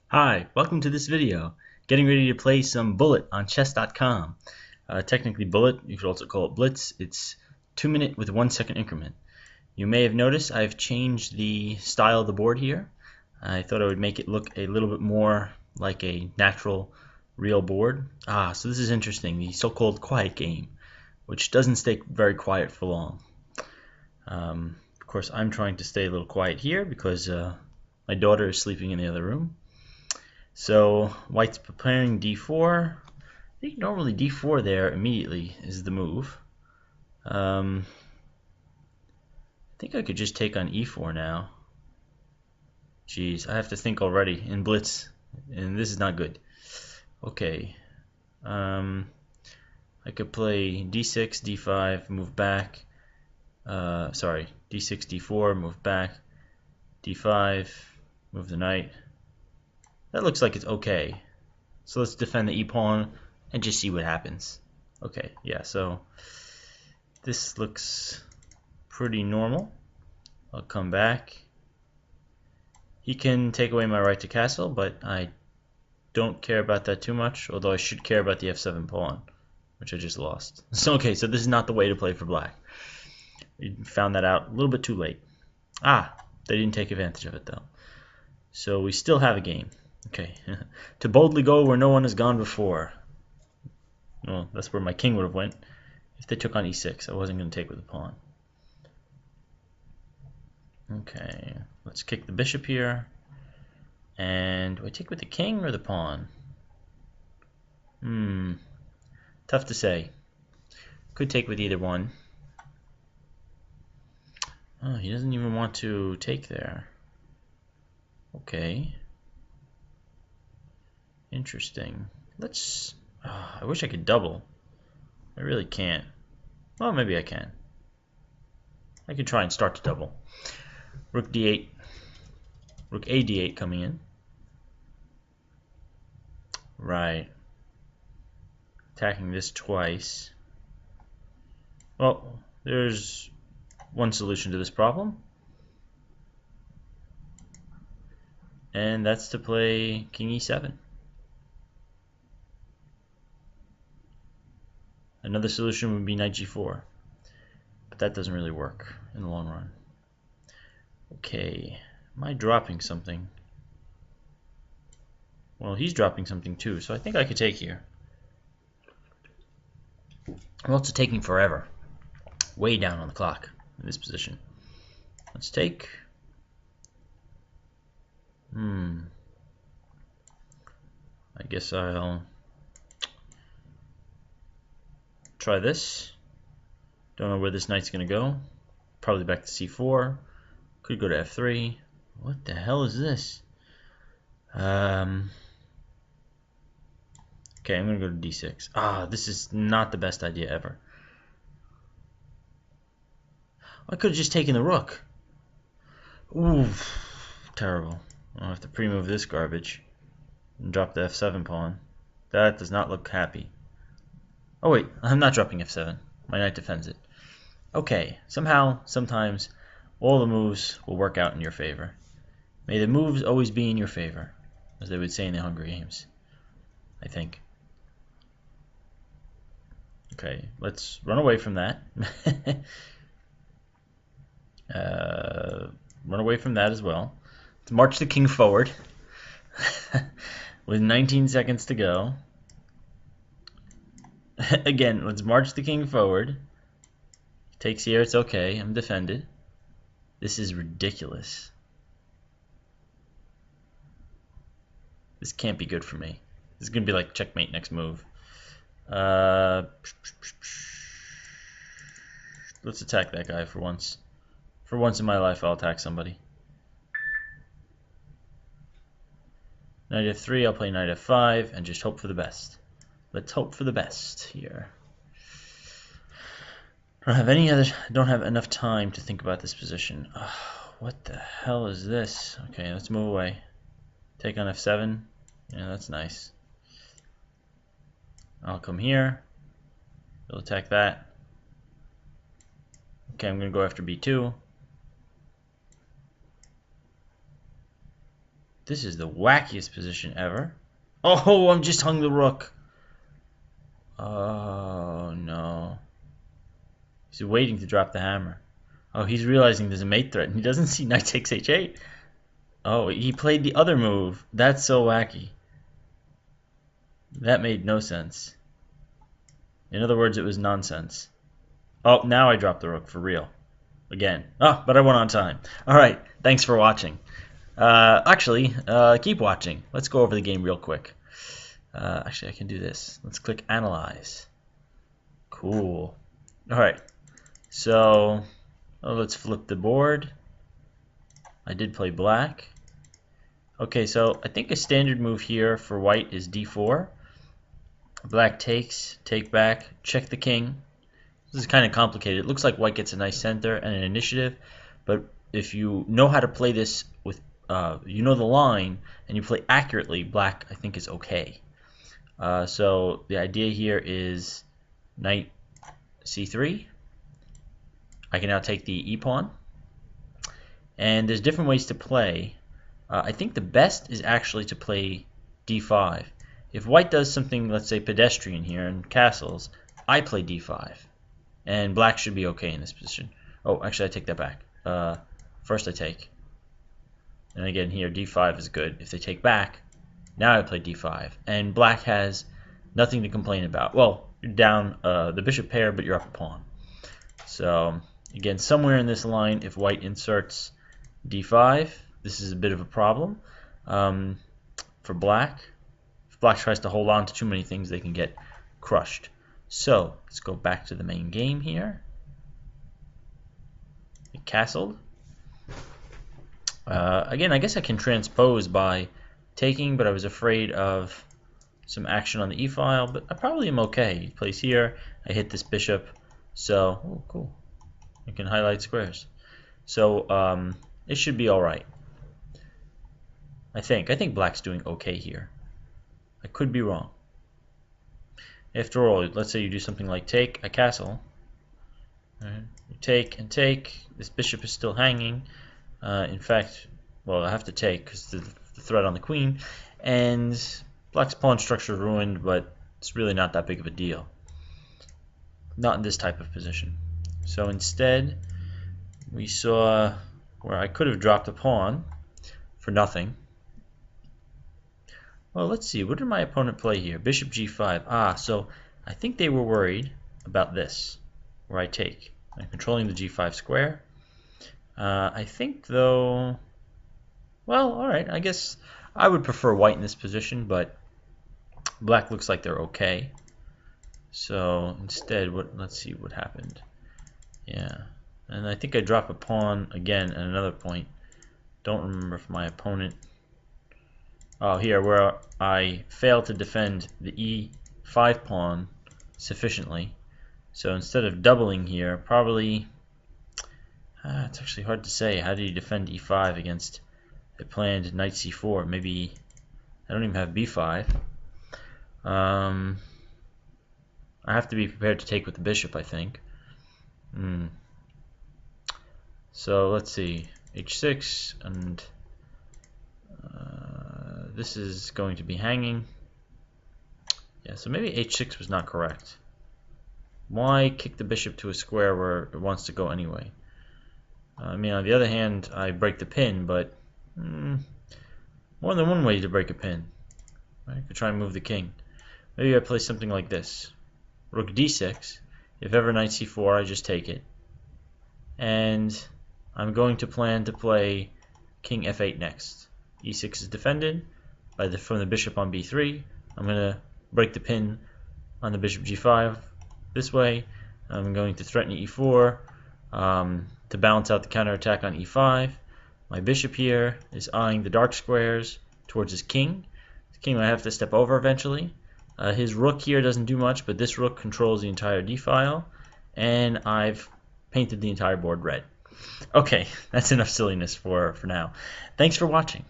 Hi, welcome to this video. Getting ready to play some Bullet on chess.com. Technically Bullet, you could also call it Blitz. It's 2 minute with 1 second increment. You may have noticed I've changed the style of the board here. I thought I would make it look a little bit more like a natural, real board. So this is interesting, the so-called quiet game, which doesn't stay very quiet for long. Of course, I'm trying to stay a little quiet here because my daughter is sleeping in the other room. So white's preparing d4. I think normally d4 there immediately is the move. I think I could just take on e4 now. Jeez, I have to think already in blitz, and this is not good. Okay, I could play d6, d5, move back. Sorry, d6, d4, move back. d5, move the knight. That looks like it's okay. So let's defend the e-pawn and just see what happens. Okay, yeah, so this looks pretty normal. I'll come back. He can take away my right to castle, but I don't care about that too much, although I should care about the f7 pawn, which I just lost. So okay, so this is not the way to play for black. We found that out a little bit too late. They didn't take advantage of it though. So we still have a game. Okay, to boldly go where no one has gone before. Well, that's where my king would have went if they took on e6. I wasn't going to take with the pawn. Okay, let's kick the bishop here. And do I take with the king or the pawn? Tough to say. Could take with either one. Oh, he doesn't even want to take there. Okay. Interesting. Let's... I wish I could double. I really can't. Well, maybe I can. I could try and start to double. Rook d8. Rook a d8 coming in. Right. Attacking this twice. Well, there's one solution to this problem. And that's to play king e7. Another solution would be knight g4. But that doesn't really work in the long run. Okay, am I dropping something? Well, he's dropping something too, so I think I could take here. I'm also taking forever. Way down on the clock in this position. Let's take. I guess I'll try this. Don't know where this knight's going to go. Probably back to c4. Could go to f3. What the hell is this? Okay, I'm going to go to d6. This is not the best idea ever. I could have just taken the rook. Ooh, terrible. I'll have to pre-move this garbage and drop the f7 pawn. That does not look happy. Oh wait, I'm not dropping f7. My knight defends it. Okay, somehow, sometimes, all the moves will work out in your favor. May the moves always be in your favor, as they would say in the Hunger Games, I think. Okay, let's run away from that. Run away from that as well. Let's march the king forward with 19 seconds to go. Again, let's march the king forward. Takes here, it's okay, I'm defended. This is ridiculous. This can't be good for me. This is gonna be like checkmate next move. Let's attack that guy for once. For once in my life, I'll attack somebody. Knight f3, I'll play knight f5 and just hope for the best. Let's hope for the best here. Don't have enough time to think about this position. What the hell is this? Okay, let's move away. Take on f7. Yeah, that's nice. I'll come here. He'll attack that. Okay, I'm gonna go after b2. This is the wackiest position ever. Oh, I'm just hung the rook. Oh, no. He's waiting to drop the hammer. Oh, he's realizing there's a mate threat, and he doesn't see knight takes h8. Oh, he played the other move. That's so wacky. That made no sense. In other words, it was nonsense. Oh, now I dropped the rook for real. Again. Oh, but I went on time. Alright, thanks for watching. Keep watching. Let's go over the game real quick. Actually, I can do this. Let's click Analyze. Cool. Alright, so let's flip the board. I did play black. Okay, so I think a standard move here for white is d4. Black takes, take back, check the king. This is kind of complicated. It looks like white gets a nice center and an initiative, but if you know how to play this with, you know the line, and you play accurately, black I think is okay. So the idea here is knight c3. I can now take the e-pawn, and there's different ways to play. I think the best is actually to play d5. If white does something, let's say pedestrian here and castles, I play d5. And black should be okay in this position. Oh, actually I take that back. First I take. And again here, d5 is good. If they take back, now I play d5. And black has nothing to complain about. Well, you're down the bishop pair, but you're up a pawn. So, again, somewhere in this line, if white inserts d5, this is a bit of a problem for black. If black tries to hold on to too many things, they can get crushed. So let's go back to the main game here. It castled. Again, I guess I can transpose by taking, but I was afraid of some action on the e-file, but I probably am okay. He plays here, I hit this bishop, so, oh, cool. I can highlight squares. So it should be alright. I think black's doing okay here. I could be wrong. After all, let's say you do something like take a castle. Right. You take and take. This bishop is still hanging. In fact, well, I have to take because the threat on the queen. And black's pawn structure is ruined, but it's really not that big of a deal. Not in this type of position. So instead, we saw where I could have dropped a pawn for nothing. Well, let's see. What did my opponent play here? Bishop g5. Ah, so I think they were worried about this, where I take. I'm controlling the g5 square. I think, though, well, all right. I guess I would prefer white in this position, but black looks like they're okay. So instead, let's see what happened. Yeah, and I think I drop a pawn again at another point. Don't remember if my opponent... Oh, here, where I failed to defend the e5 pawn sufficiently. So instead of doubling here, probably... it's actually hard to say. How did he defend e5 against a planned knight c4? Maybe... I don't even have b5. I have to be prepared to take with the bishop, I think. So let's see. h6 and... this is going to be hanging. Yeah, so maybe h6 was not correct. Why kick the bishop to a square where it wants to go anyway? I mean, on the other hand, I break the pin, but more than one way to break a pin. Right? I could try and move the king. Maybe I play something like this. Rook d6. If ever knight c4, I just take it. And I'm going to plan to play king f8 next. e6 is defended from the bishop on b3. I'm going to break the pin on the bishop g5 this way. I'm going to threaten e4 to balance out the counterattack on e5. My bishop here is eyeing the dark squares towards his king. The king might have to step over eventually. His rook here doesn't do much, but this rook controls the entire d-file, and I've painted the entire board red. Okay, that's enough silliness for now. Thanks for watching.